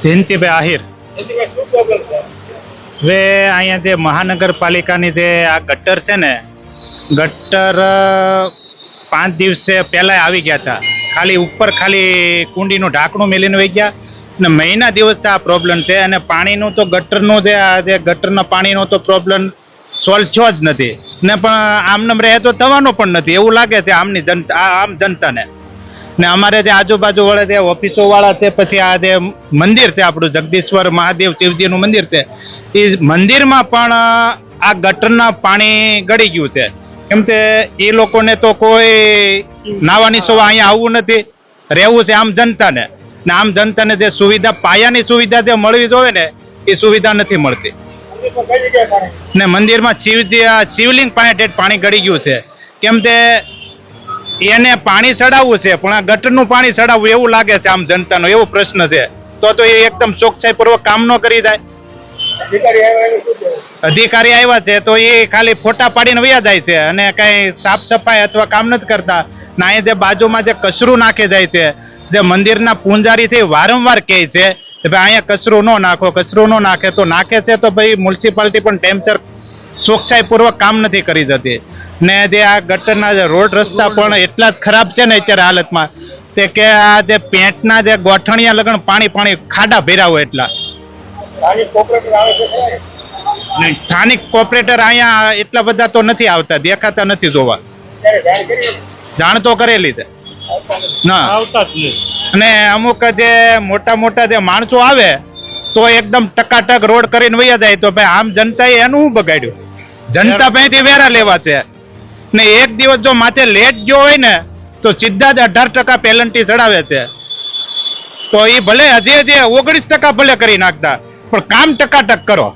જયંતિભાઈ આહિર. હવે અહીંયા જે મહાનગરપાલિકાની જે આ ગટર છે ને, ગટર 5 દિવસે પહેલા આવી ગયા હતા. ખાલી ઉપર ખાલી કુંડીનું ઢાંકણું મેલીને વહી ગયા ને મહિના દિવસથી આ પ્રોબ્લેમ છે. અને પાણીનું તો ગટરનું જે ગટરના પાણીનો તો પ્રોબ્લેમ સોલ્વ થયો જ નથી ને, પણ આમનામ રહે તો થવાનો પણ નથી એવું લાગે છે આમની જનતા, આમ જનતાને. ને અમારે જે આજુબાજુ વાળા જે ઓફિસો વાળા છે, પછી આ જે મંદિર છે આપણું જગદીશ્વર મહાદેવ શિવજીનું મંદિર છે, એ મંદિરમાં પણ આ ગટરના પાણી ગળી ગયું છે. કેમ કે એ લોકોને તો કોઈ નાવાની સોવા અહીંયા આવવું નથી, રહેવું છે આમ જનતાને. ને આમ જનતાને જે સુવિધા, પાયાની સુવિધા જે મળવી જોઈએ ને, એ સુવિધા નથી મળતી. ને મંદિરમાં શિવલિંગ પાસે પાણી ગળી ગયું છે. કેમ કે એને પાણી ચડાવવું છે, પણ આ ગટરનું પાણી ચડાવવું એવું લાગે છે આમ જનતાનો, એવો પ્રશ્ન છે. તો એ એકદમ ચોકસાઈ પૂર્વક કામ ન કરી જાય. અધિકારી આવ્યા છે તો એ ખાલી ફોટા પાડીને વયા જાય છે અને કઈ સાફ સફાઈ અથવા કામ નથી કરતા. ના એ જે બાજુમાં જે કચરું નાખે જાય છે, જે મંદિરના પૂંજારી છે વારંવાર કહે છે કે ભાઈ અહીંયા કચરું ન નાખો, કચરું ન નાખે. તો નાખે છે તો ભાઈ મ્યુનિસિપાલિટી પણ ટેમ્પચર ચોકસાઈ પૂર્વક કામ નથી કરી જતી. ને જે આ ગટરના જે રોડ રસ્તા પણ એટલા જ ખરાબ છે ને અત્યારે હાલતમાં, તે કે આ જે પેન્ટના જે ગોઠણિયા લગણ પાણી ખાડા ભર્યા હોય એટલા. સ્થાનિક કોર્પોરેટર અહીંયા એટલા બધા તો નથી આવતા, દેખાતા નથી જોવા. જાણ તો કરેલી છે ના, અને અમુક જે મોટા મોટા જે માણસો આવે તો એકદમ ટકાટક રોડ કરીને વયા જાય. તો ભાઈ આમ જનતાએ એનું શું બગાડ્યું? જનતા પાસેથી વેરા લેવા છે ને એક દિવસ જો માથે લેટ ગયો હોય ને તો સીધા જ 18% પેનલ્ટી ચડાવે છે. તો એ ભલે હજી 19% ભલે કરી નાખતા, પણ કામ ટકાટક કરો.